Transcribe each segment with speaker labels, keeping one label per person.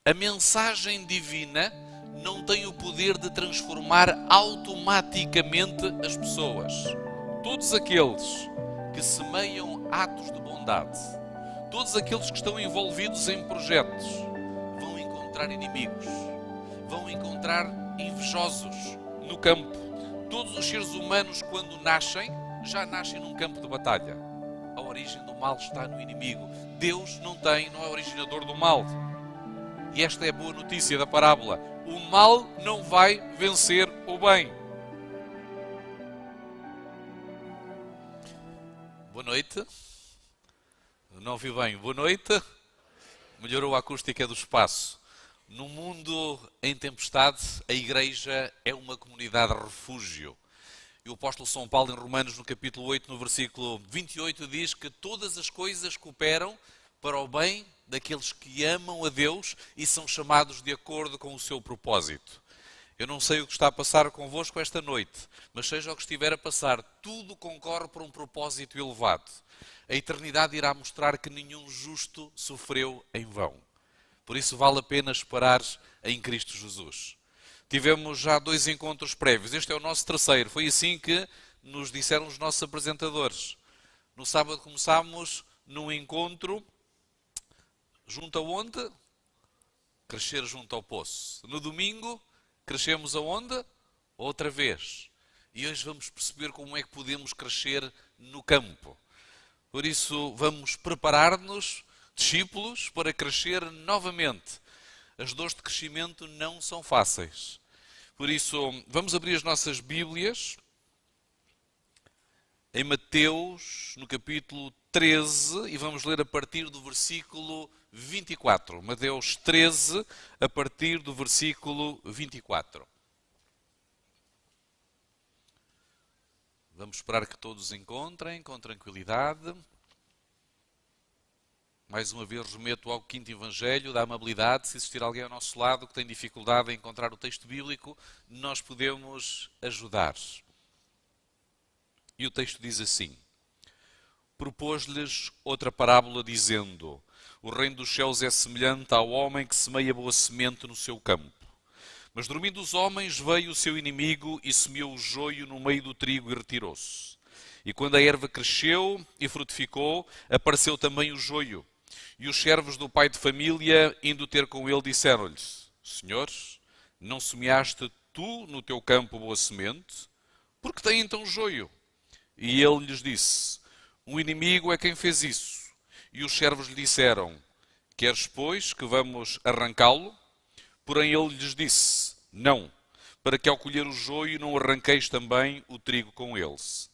Speaker 1: A mensagem divina não tem o poder de transformar automaticamente as pessoas. Todos aqueles que semeiam atos de bondade, todos aqueles que estão envolvidos em projetos, vão encontrar inimigos, vão encontrar invejosos no campo. Todos os seres humanos, quando nascem, já nascem num campo de batalha. A origem do mal está no inimigo. Deus não é originador do mal. E esta é a boa notícia da parábola. O mal não vai vencer o bem. Boa noite. Não ouvi bem. Boa noite. Melhorou a acústica do espaço. No mundo em tempestade, a Igreja é uma comunidade refúgio. E o apóstolo São Paulo, em Romanos, no capítulo 8, no versículo 28, diz que todas as coisas cooperam para o bem daqueles que amam a Deus e são chamados de acordo com o seu propósito. Eu não sei o que está a passar convosco esta noite, mas seja o que estiver a passar, tudo concorre para um propósito elevado. A eternidade irá mostrar que nenhum justo sofreu em vão. Por isso vale a pena esperar em Cristo Jesus. Tivemos já 2 encontros prévios. Este é o nosso terceiro. Foi assim que nos disseram os nossos apresentadores. No sábado começámos num encontro junto aonde? Crescer junto ao poço. No domingo, crescemos aonde? Outra vez. E hoje vamos perceber como é que podemos crescer no campo. Por isso, vamos preparar-nos, discípulos, para crescer novamente. As dores de crescimento não são fáceis. Por isso, vamos abrir as nossas Bíblias em Mateus, no capítulo 13, e vamos ler a partir do versículo 24. Mateus 13, a partir do versículo 24. Vamos esperar que todos encontrem com tranquilidade. Mais uma vez remeto ao quinto Evangelho da amabilidade. Se existir alguém ao nosso lado que tem dificuldade em encontrar o texto bíblico, nós podemos ajudar. E o texto diz assim: propôs-lhes outra parábola dizendo: o reino dos céus é semelhante ao homem que semeia boa semente no seu campo. Mas dormindo os homens, veio o seu inimigo e semeou o joio no meio do trigo e retirou-se. E quando a erva cresceu e frutificou, apareceu também o joio. E os servos do pai de família, indo ter com ele, disseram-lhe: Senhor, não semeaste tu no teu campo boa semente? Por que tem então joio? E ele lhes disse: um inimigo é quem fez isso. E os servos lhe disseram: queres, pois, que vamos arrancá-lo? Porém ele lhes disse: não, para que ao colher o joio não arranqueis também o trigo com eles.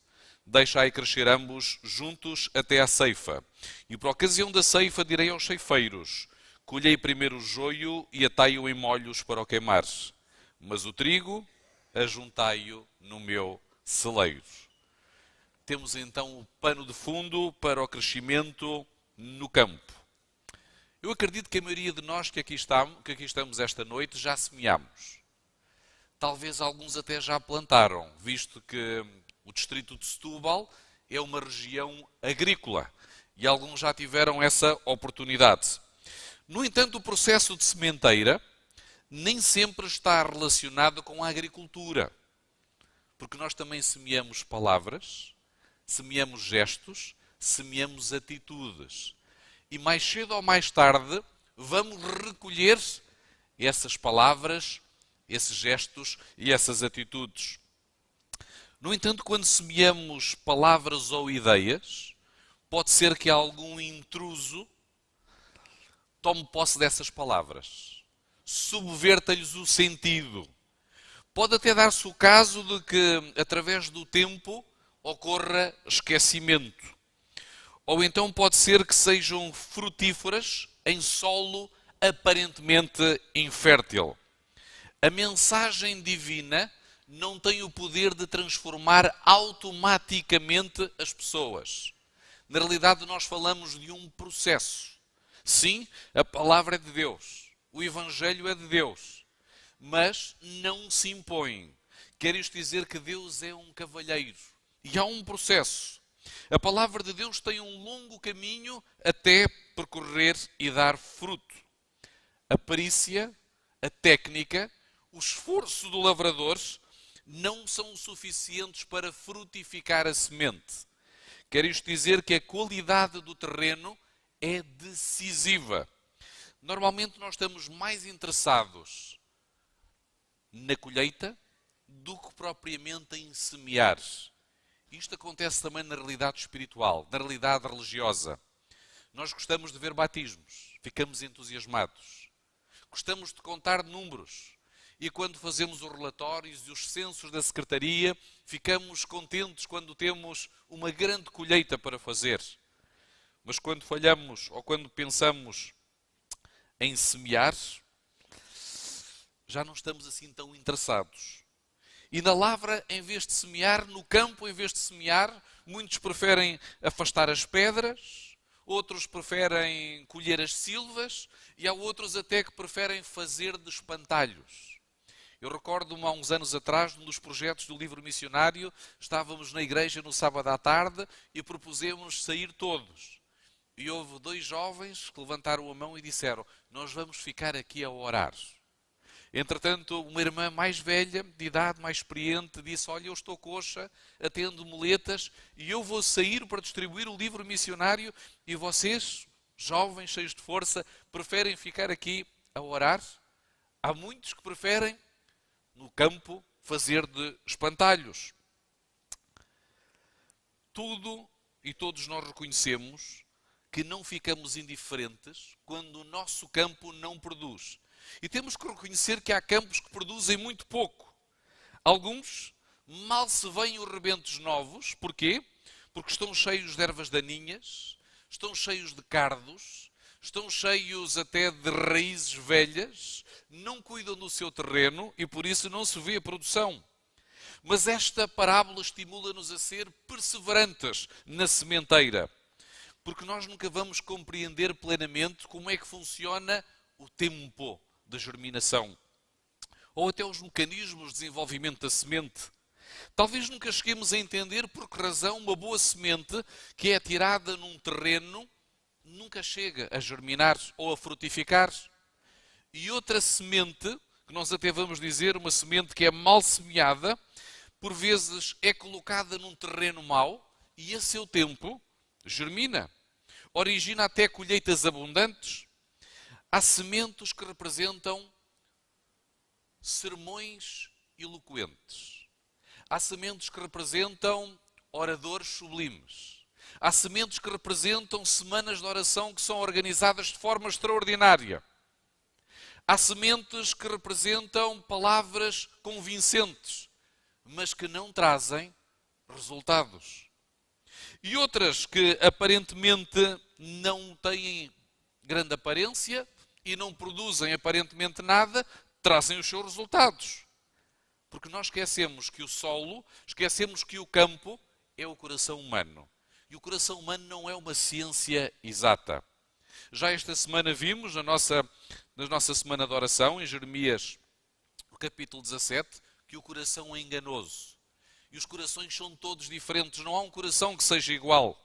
Speaker 1: Deixai crescer ambos juntos até à ceifa. E por ocasião da ceifa direi aos ceifeiros: colhei primeiro o joio e atai-o em molhos para o queimar. Mas o trigo ajuntai-o no meu celeiro. Temos então o pano de fundo para o crescimento no campo. Eu acredito que a maioria de nós que aqui estamos esta noite já semeamos. Talvez alguns até já plantaram, visto que o distrito de Setúbal é uma região agrícola e alguns já tiveram essa oportunidade. No entanto, o processo de sementeira nem sempre está relacionado com a agricultura, porque nós também semeamos palavras, semeamos gestos, semeamos atitudes. E mais cedo ou mais tarde vamos recolher essas palavras, esses gestos e essas atitudes. No entanto, quando semeamos palavras ou ideias, pode ser que algum intruso tome posse dessas palavras, subverta-lhes o sentido. Pode até dar-se o caso de que, através do tempo, ocorra esquecimento. Ou então pode ser que sejam frutíferas em solo aparentemente infértil. A mensagem divina não tem o poder de transformar automaticamente as pessoas. Na realidade, nós falamos de um processo. Sim, a palavra é de Deus, o Evangelho é de Deus, mas não se impõe. Quer isto dizer que Deus é um cavalheiro e há um processo. A palavra de Deus tem um longo caminho até percorrer e dar fruto. a perícia, a técnica, o esforço do lavrador não são suficientes para frutificar a semente. Quer isto dizer que a qualidade do terreno é decisiva. Normalmente nós estamos mais interessados na colheita do que propriamente em semear. Isto acontece também na realidade espiritual, na realidade religiosa. Nós gostamos de ver batismos, ficamos entusiasmados. Gostamos de contar números. E quando fazemos os relatórios e os censos da secretaria, ficamos contentes quando temos uma grande colheita para fazer. Mas quando falhamos ou quando pensamos em semear, já não estamos assim tão interessados. E na lavra, em vez de semear, no campo, em vez de semear, muitos preferem afastar as pedras, outros preferem colher as silvas e há outros até que preferem fazer de espantalhos. Eu recordo-me há uns anos atrás, num dos projetos do livro missionário, estávamos na igreja no sábado à tarde e propusemos sair todos. E houve 2 jovens que levantaram a mão e disseram: nós vamos ficar aqui a orar. Entretanto, uma irmã mais velha, de idade mais experiente, disse: olha, eu estou coxa, atendo muletas e eu vou sair para distribuir o livro missionário e vocês, jovens, cheios de força, preferem ficar aqui a orar? Há muitos que preferem, no campo, fazer de espantalhos. Tudo e todos nós reconhecemos que não ficamos indiferentes quando o nosso campo não produz. E temos que reconhecer que há campos que produzem muito pouco. Alguns mal se veem os rebentos novos. Porquê? Porque estão cheios de ervas daninhas, estão cheios de cardos, estão cheios até de raízes velhas, não cuidam do seu terreno e por isso não se vê a produção. Mas esta parábola estimula-nos a ser perseverantes na sementeira, porque nós nunca vamos compreender plenamente como é que funciona o tempo da germinação, ou até os mecanismos de desenvolvimento da semente. Talvez nunca cheguemos a entender por que razão uma boa semente que é atirada num terreno nunca chega a germinar ou a frutificar. E outra semente, que nós até vamos dizer, uma semente que é mal semeada, por vezes é colocada num terreno mau e a seu tempo germina. Origina até colheitas abundantes. Há sementes que representam sermões eloquentes. Há sementes que representam oradores sublimes. Há sementes que representam semanas de oração que são organizadas de forma extraordinária. Há sementes que representam palavras convincentes, mas que não trazem resultados. E outras que aparentemente não têm grande aparência e não produzem aparentemente nada, trazem os seus resultados. Porque nós esquecemos que o solo, esquecemos que o campo é o coração humano. E o coração humano não é uma ciência exata. Já esta semana vimos, na nossa semana de oração, em Jeremias, no capítulo 17, que o coração é enganoso. E os corações são todos diferentes, não há um coração que seja igual.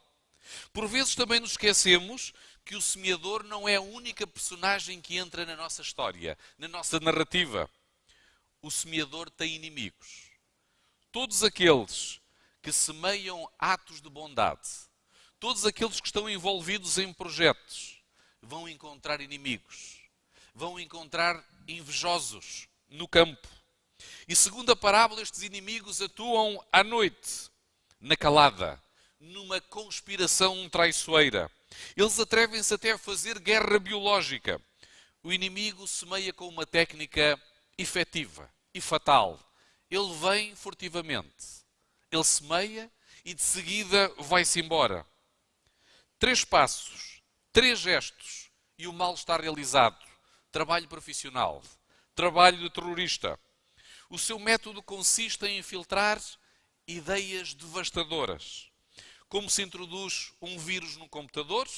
Speaker 1: Por vezes também nos esquecemos que o semeador não é a única personagem que entra na nossa história, na nossa narrativa. O semeador tem inimigos. Todos aqueles que semeiam atos de bondade, todos aqueles que estão envolvidos em projetos, vão encontrar inimigos, vão encontrar invejosos no campo. E segundo a parábola, estes inimigos atuam à noite, na calada, numa conspiração traiçoeira. Eles atrevem-se até a fazer guerra biológica. O inimigo semeia com uma técnica efetiva e fatal. Ele vem furtivamente. Ele semeia e de seguida vai-se embora. 3 passos, 3 gestos e o mal está realizado. Trabalho profissional, trabalho de terrorista. O seu método consiste em infiltrar ideias devastadoras. Como se introduz um vírus no computador,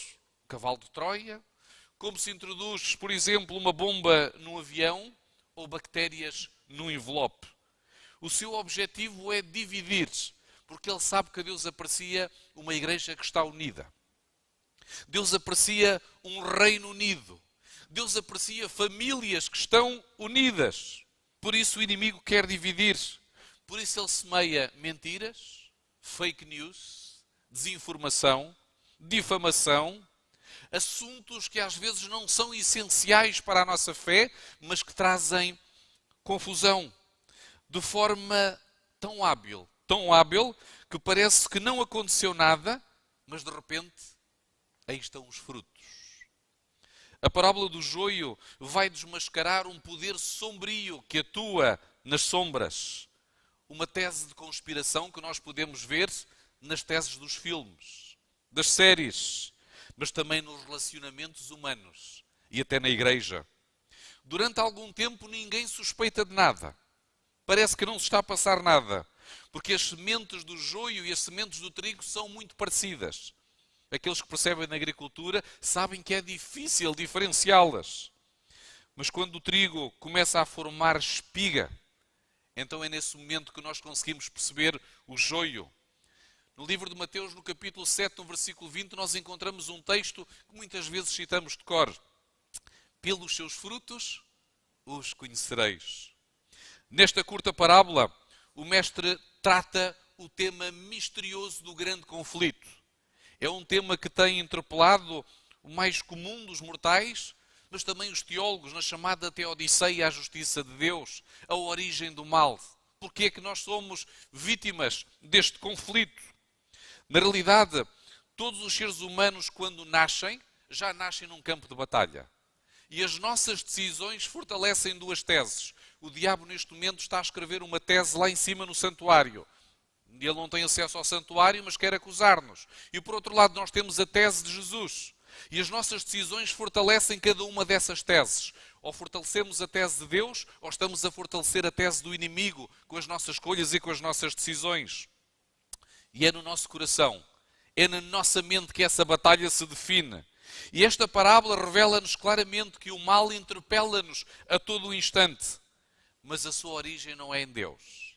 Speaker 1: cavalo de Troia, como se introduz, por exemplo, uma bomba num avião ou bactérias num envelope. O seu objetivo é dividir, porque ele sabe que Deus aprecia uma igreja que está unida. Deus aprecia um reino unido. Deus aprecia famílias que estão unidas. Por isso o inimigo quer dividir. Por isso ele semeia mentiras, fake news, desinformação, difamação, assuntos que às vezes não são essenciais para a nossa fé, mas que trazem confusão, de forma tão hábil, que parece que não aconteceu nada, mas de repente aí estão os frutos. A parábola do joio vai desmascarar um poder sombrio que atua nas sombras. Uma tese de conspiração que nós podemos ver nas teses dos filmes, das séries, mas também nos relacionamentos humanos e até na igreja. Durante algum tempo ninguém suspeita de nada. Parece que não se está a passar nada, porque as sementes do joio e as sementes do trigo são muito parecidas. Aqueles que percebem na agricultura sabem que é difícil diferenciá-las. Mas quando o trigo começa a formar espiga, então é nesse momento que nós conseguimos perceber o joio. No livro de Mateus, no capítulo 7, no versículo 20, nós encontramos um texto que muitas vezes citamos de cor. Pelos seus frutos os conhecereis. Nesta curta parábola, o mestre trata o tema misterioso do grande conflito. É um tema que tem interpelado o mais comum dos mortais, mas também os teólogos na chamada Teodiceia à justiça de Deus, a origem do mal. Porque é que nós somos vítimas deste conflito? Na realidade, todos os seres humanos, quando nascem, já nascem num campo de batalha. E as nossas decisões fortalecem duas teses. O diabo, neste momento, está a escrever uma tese lá em cima no santuário. Ele não tem acesso ao santuário, mas quer acusar-nos. E por outro lado, nós temos a tese de Jesus. E as nossas decisões fortalecem cada uma dessas teses. Ou fortalecemos a tese de Deus, ou estamos a fortalecer a tese do inimigo com as nossas escolhas e com as nossas decisões. E é no nosso coração, é na nossa mente que essa batalha se define. E esta parábola revela-nos claramente que o mal interpela-nos a todo o instante. Mas a sua origem não é em Deus.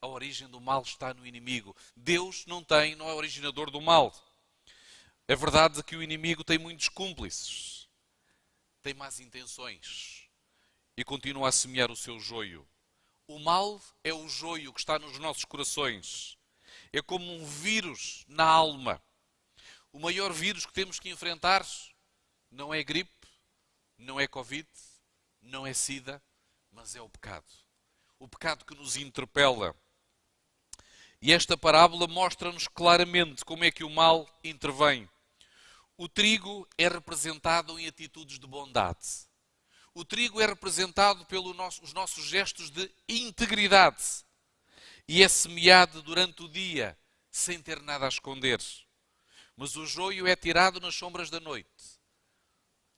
Speaker 1: A origem do mal está no inimigo. Deus não é originador do mal. É verdade que o inimigo tem muitos cúmplices, tem más intenções e continua a semear o seu joio. O mal é o joio que está nos nossos corações. É como um vírus na alma. O maior vírus que temos que enfrentar não é gripe, não é Covid, não é SIDA, mas é o pecado. O pecado que nos interpela. E esta parábola mostra-nos claramente como é que o mal intervém. O trigo é representado em atitudes de bondade. O trigo é representado pelos nossos gestos de integridade. E é semeado durante o dia, sem ter nada a esconder. Mas o joio é tirado nas sombras da noite.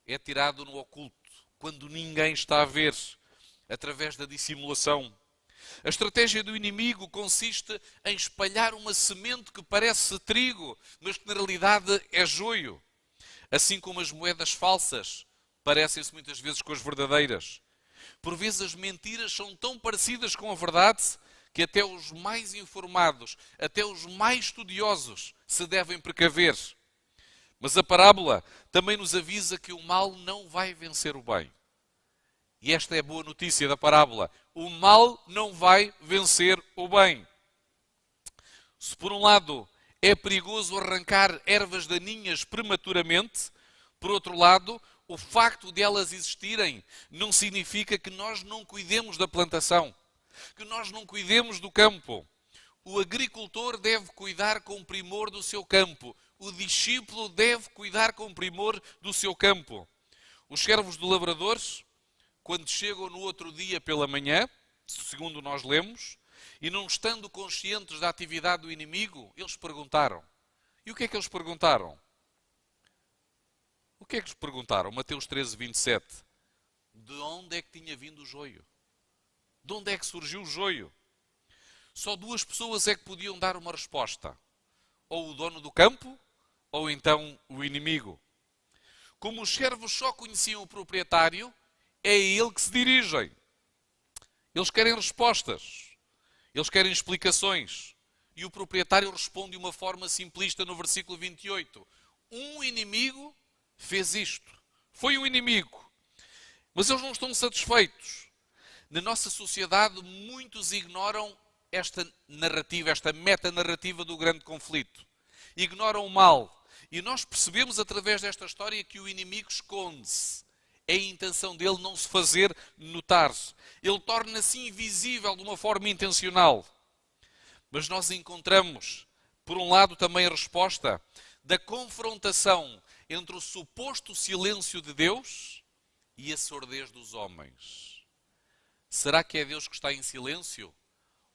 Speaker 1: É tirado no oculto, quando ninguém está a ver, através da dissimulação. A estratégia do inimigo consiste em espalhar uma semente que parece trigo, mas que na realidade é joio. Assim como as moedas falsas parecem-se muitas vezes com as verdadeiras. Por vezes as mentiras são tão parecidas com a verdade que até os mais informados, até os mais estudiosos se devem precaver. Mas a parábola também nos avisa que o mal não vai vencer o bem. E esta é a boa notícia da parábola. O mal não vai vencer o bem. Se por um lado é perigoso arrancar ervas daninhas prematuramente, por outro lado, o facto de elas existirem não significa que nós não cuidemos da plantação, que nós não cuidemos do campo. O agricultor deve cuidar com primor do seu campo. O discípulo deve cuidar com primor do seu campo. Os servos do lavrador, quando chegam no outro dia pela manhã, segundo nós lemos, e não estando conscientes da atividade do inimigo, eles perguntaram. E o que é que eles perguntaram? O que é que eles perguntaram? Mateus 13, 27. De onde é que tinha vindo o joio? De onde é que surgiu o joio? Só duas pessoas é que podiam dar uma resposta. Ou o dono do campo, ou então o inimigo. Como os servos só conheciam o proprietário, é a ele que se dirigem. Eles querem respostas. Eles querem explicações. E o proprietário responde de uma forma simplista no versículo 28. Um inimigo fez isto. Foi um inimigo. Mas eles não estão satisfeitos. Na nossa sociedade, muitos ignoram esta narrativa, esta metanarrativa do grande conflito. Ignoram o mal. E nós percebemos através desta história que o inimigo esconde-se. É a intenção dele não se fazer notar. Ele torna-se invisível de uma forma intencional. Mas nós encontramos, por um lado, também a resposta da confrontação entre o suposto silêncio de Deus e a surdez dos homens. Será que é Deus que está em silêncio?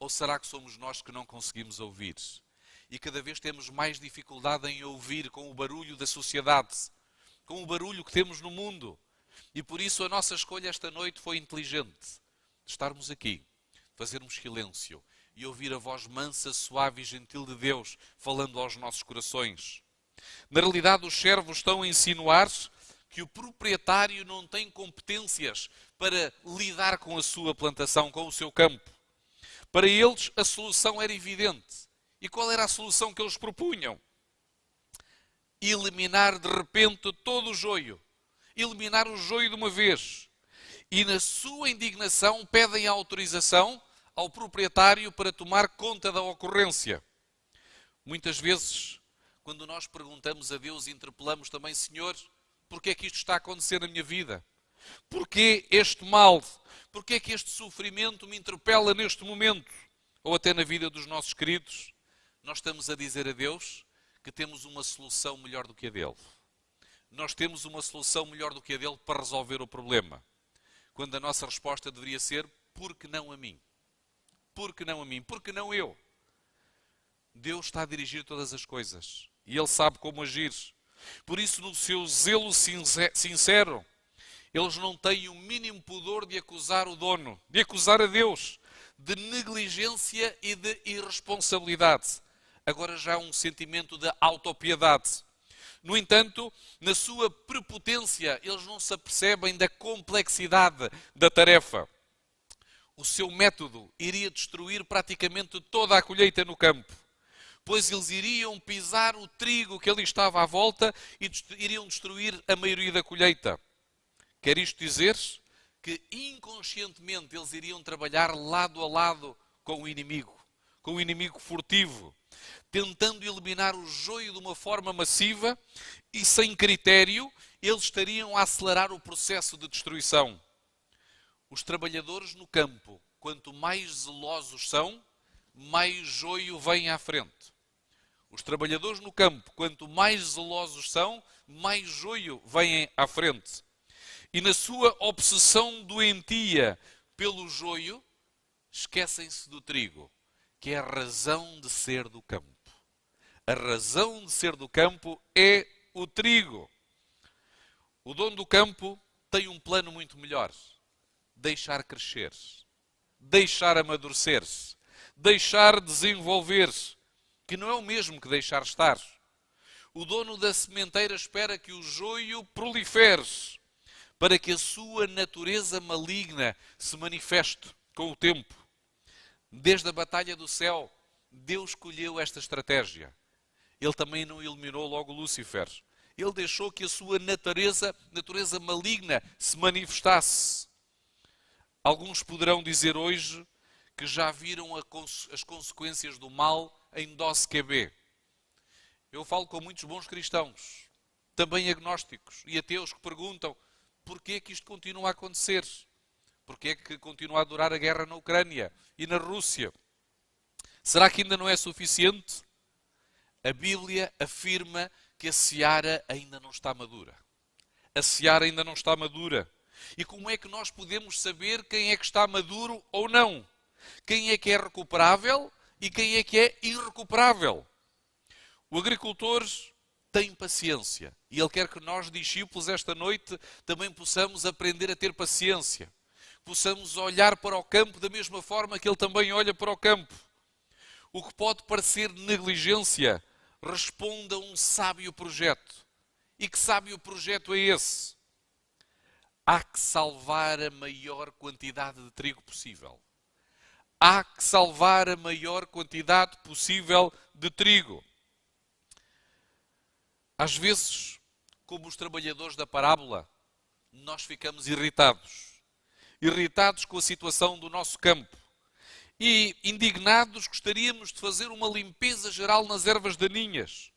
Speaker 1: Ou será que somos nós que não conseguimos ouvir? E cada vez temos mais dificuldade em ouvir com o barulho da sociedade, com o barulho que temos no mundo. E por isso a nossa escolha esta noite foi inteligente. De estarmos aqui, fazermos silêncio e ouvir a voz mansa, suave e gentil de Deus falando aos nossos corações. Na realidade, os servos estão a insinuar que o proprietário não tem competências para lidar com a sua plantação, com o seu campo. Para eles, a solução era evidente. E qual era a solução que eles propunham? Eliminar de repente todo o joio. Eliminar o joio de uma vez. E na sua indignação pedem a autorização ao proprietário para tomar conta da ocorrência. Muitas vezes, quando nós perguntamos a Deus, interpelamos também: Senhor, porquê é que isto está a acontecer na minha vida? Porquê este mal? Porquê é que este sofrimento me interpela neste momento? Ou até na vida dos nossos queridos? Nós estamos a dizer a Deus que temos uma solução melhor do que a dele. Nós temos uma solução melhor do que a dele para resolver o problema. Quando a nossa resposta deveria ser: por que não a mim? Por que não a mim? Por que não eu? Deus está a dirigir todas as coisas e Ele sabe como agir. Por isso, no seu zelo sincero, eles não têm o mínimo pudor de acusar o dono, de acusar a Deus de negligência e de irresponsabilidade. Agora já há um sentimento de autopiedade. No entanto, na sua prepotência, eles não se apercebem da complexidade da tarefa. O seu método iria destruir praticamente toda a colheita no campo, pois eles iriam pisar o trigo que ali estava à volta e iriam destruir a maioria da colheita. Quer isto dizer que inconscientemente eles iriam trabalhar lado a lado com o inimigo furtivo, tentando eliminar o joio de uma forma massiva e sem critério, eles estariam a acelerar o processo de destruição. Os trabalhadores no campo, quanto mais zelosos são, mais joio vem à frente. Os trabalhadores no campo, quanto mais zelosos são, mais joio vem à frente. E na sua obsessão doentia pelo joio, esquecem-se do trigo, que é a razão de ser do campo. A razão de ser do campo é o trigo. O dono do campo tem um plano muito melhor: deixar crescer, deixar amadurecer-se, deixar desenvolver-se, que não é o mesmo que deixar estar. O dono da sementeira espera que o joio prolifere, para que a sua natureza maligna se manifeste com o tempo. Desde a batalha do céu, Deus escolheu esta estratégia. Ele também não eliminou logo Lúcifer. Ele deixou que a sua natureza maligna se manifestasse. Alguns poderão dizer hoje que já viram as consequências do mal em dose QB. Eu falo com muitos bons cristãos, também agnósticos e ateus, que perguntam: porquê é que isto continua a acontecer? Porquê é que continua a durar a guerra na Ucrânia e na Rússia? Será que ainda não é suficiente? A Bíblia afirma que a seara ainda não está madura. A seara ainda não está madura. E como é que nós podemos saber quem é que está maduro ou não? Quem é que é recuperável e quem é que é irrecuperável? O agricultor tem paciência e ele quer que nós, discípulos, esta noite também possamos aprender a ter paciência. Possamos olhar para o campo da mesma forma que ele também olha para o campo. O que pode parecer negligência responde a um sábio projeto. E que sábio projeto é esse? Há que salvar a maior quantidade de trigo possível. Há que salvar a maior quantidade possível de trigo. Às vezes, como os trabalhadores da parábola, nós ficamos irritados. Irritados com a situação do nosso campo. E, indignados, gostaríamos de fazer uma limpeza geral nas ervas daninhas,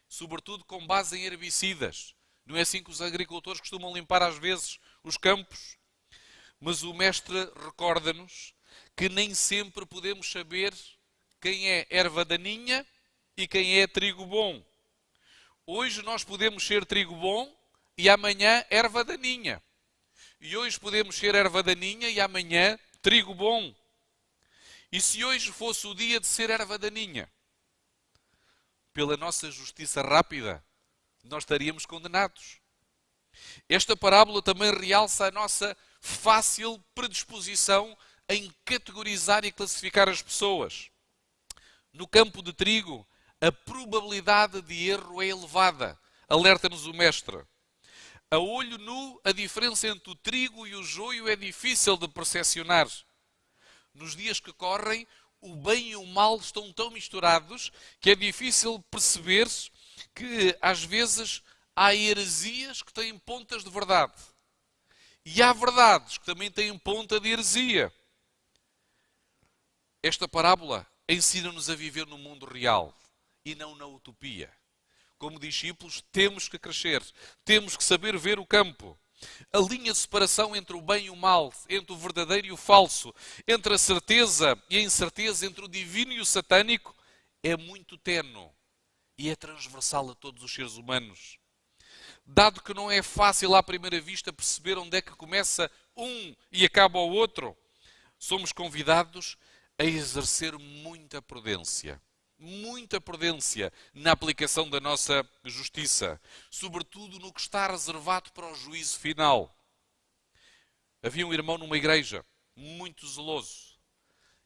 Speaker 1: sobretudo com base em herbicidas. Não é assim que os agricultores costumam limpar às vezes os campos? Mas o mestre recorda-nos que nem sempre podemos saber quem é erva daninha e quem é trigo bom. Hoje nós podemos ser trigo bom e amanhã erva daninha. E hoje podemos ser erva daninha e amanhã trigo bom. E se hoje fosse o dia de ser erva daninha, pela nossa justiça rápida, nós estaríamos condenados. Esta parábola também realça a nossa fácil predisposição em categorizar e classificar as pessoas. No campo de trigo, a probabilidade de erro é elevada, alerta-nos o mestre. A olho nu, a diferença entre o trigo e o joio é difícil de percepcionar. Nos dias que correm, o bem e o mal estão tão misturados que é difícil perceber que, às vezes, há heresias que têm pontas de verdade. E há verdades que também têm ponta de heresia. Esta parábola ensina-nos a viver no mundo real e não na utopia. Como discípulos, temos que crescer, temos que saber ver o campo. A linha de separação entre o bem e o mal, entre o verdadeiro e o falso, entre a certeza e a incerteza, entre o divino e o satânico, é muito ténue e é transversal a todos os seres humanos. Dado que não é fácil à primeira vista perceber onde é que começa um e acaba o outro, somos convidados a exercer muita prudência na aplicação da nossa justiça, sobretudo no que está reservado para o juízo final. Havia um irmão numa igreja, muito zeloso,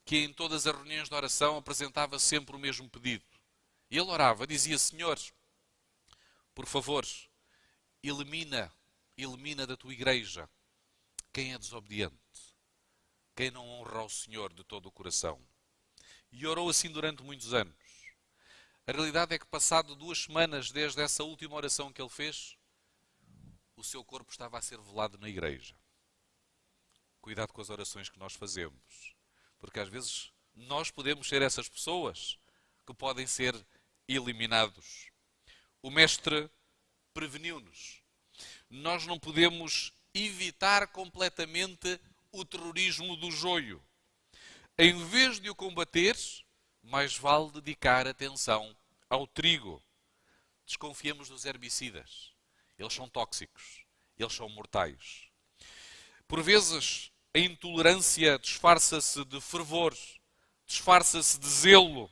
Speaker 1: que em todas as reuniões de oração apresentava sempre o mesmo pedido. E ele orava, dizia: Senhor, por favor, elimina da tua igreja quem é desobediente, quem não honra ao Senhor de todo o coração. E orou assim durante muitos anos. A realidade é que, passado 2 semanas desde essa última oração que ele fez, o seu corpo estava a ser velado na igreja. Cuidado com as orações que nós fazemos, porque às vezes nós podemos ser essas pessoas que podem ser eliminados. O mestre preveniu-nos. Nós não podemos evitar completamente o terrorismo do joio. Em vez de o combater, mais vale dedicar atenção ao trigo. Desconfiemos dos herbicidas. Eles são tóxicos. Eles são mortais. Por vezes, a intolerância disfarça-se de fervor, disfarça-se de zelo,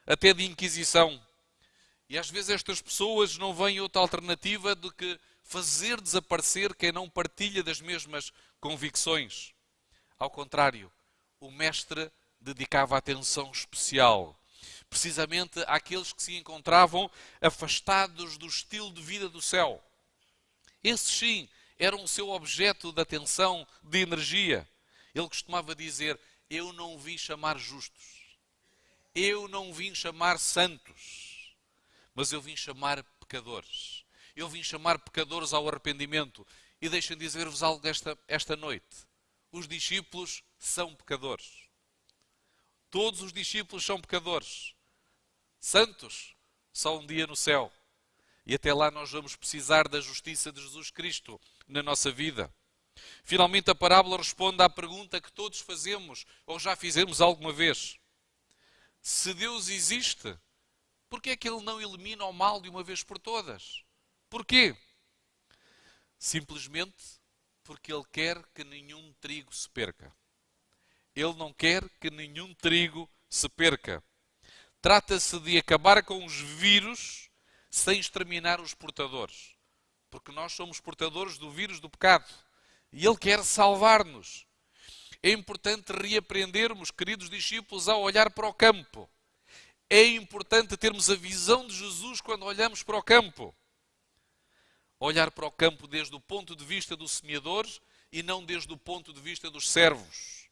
Speaker 1: até de inquisição. E às vezes estas pessoas não veem outra alternativa do que fazer desaparecer quem não partilha das mesmas convicções. Ao contrário, o mestre dedicava atenção especial, precisamente àqueles que se encontravam afastados do estilo de vida do céu. Esses sim eram o seu objeto de atenção, de energia. Ele costumava dizer: eu não vim chamar justos, eu não vim chamar santos, mas eu vim chamar pecadores. Eu vim chamar pecadores ao arrependimento. E deixem dizer-vos algo esta noite. Os discípulos são pecadores. Todos os discípulos são pecadores. Santos, só um dia no céu. E até lá nós vamos precisar da justiça de Jesus Cristo na nossa vida. Finalmente a parábola responde à pergunta que todos fazemos, ou já fizemos alguma vez. Se Deus existe, por que é que Ele não elimina o mal de uma vez por todas? Porquê? Simplesmente porque Ele quer que nenhum trigo se perca. Ele não quer que nenhum trigo se perca. Trata-se de acabar com os vírus sem exterminar os portadores. Porque nós somos portadores do vírus do pecado. E Ele quer salvar-nos. É importante reaprendermos, queridos discípulos, a olhar para o campo. É importante termos a visão de Jesus quando olhamos para o campo. Olhar para o campo desde o ponto de vista do semeador e não desde o ponto de vista dos servos.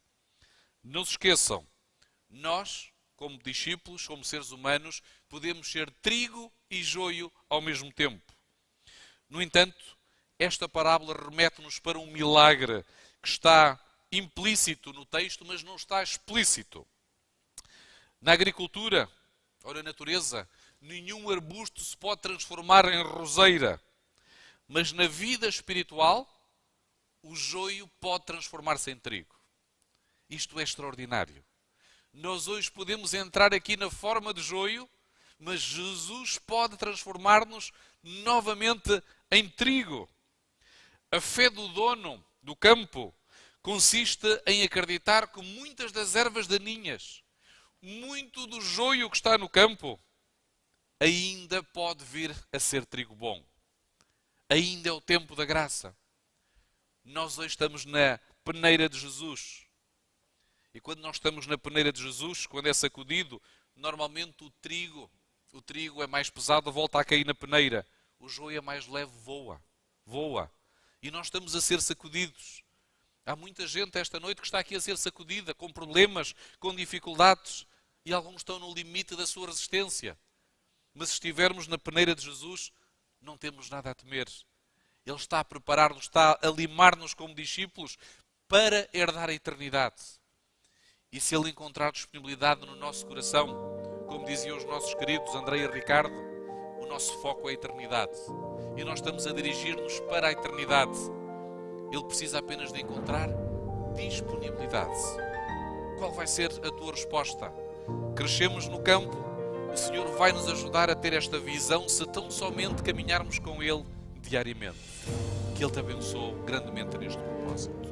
Speaker 1: Não se esqueçam, nós, como discípulos, como seres humanos, podemos ser trigo e joio ao mesmo tempo. No entanto, esta parábola remete-nos para um milagre que está implícito no texto, mas não está explícito. Na agricultura ou na natureza, nenhum arbusto se pode transformar em roseira. Mas na vida espiritual, o joio pode transformar-se em trigo. Isto é extraordinário. Nós hoje podemos entrar aqui na forma de joio, mas Jesus pode transformar-nos novamente em trigo. A fé do dono do campo consiste em acreditar que muitas das ervas daninhas, muito do joio que está no campo, ainda pode vir a ser trigo bom. Ainda é o tempo da graça. Nós hoje estamos na peneira de Jesus. E quando nós estamos na peneira de Jesus, quando é sacudido, normalmente o trigo é mais pesado, volta a cair na peneira. O joio é mais leve, voa. E nós estamos a ser sacudidos. Há muita gente esta noite que está aqui a ser sacudida, com problemas, com dificuldades, e alguns estão no limite da sua resistência. Mas se estivermos na peneira de Jesus, não temos nada a temer. Ele está a preparar-nos, está a limar-nos como discípulos para herdar a eternidade. E se Ele encontrar disponibilidade no nosso coração, como diziam os nossos queridos André e Ricardo, o nosso foco é a eternidade. E nós estamos a dirigir-nos para a eternidade. Ele precisa apenas de encontrar disponibilidade. Qual vai ser a tua resposta? Crescemos no campo? O Senhor vai nos ajudar a ter esta visão se tão somente caminharmos com Ele diariamente. Que Ele te abençoe grandemente neste propósito.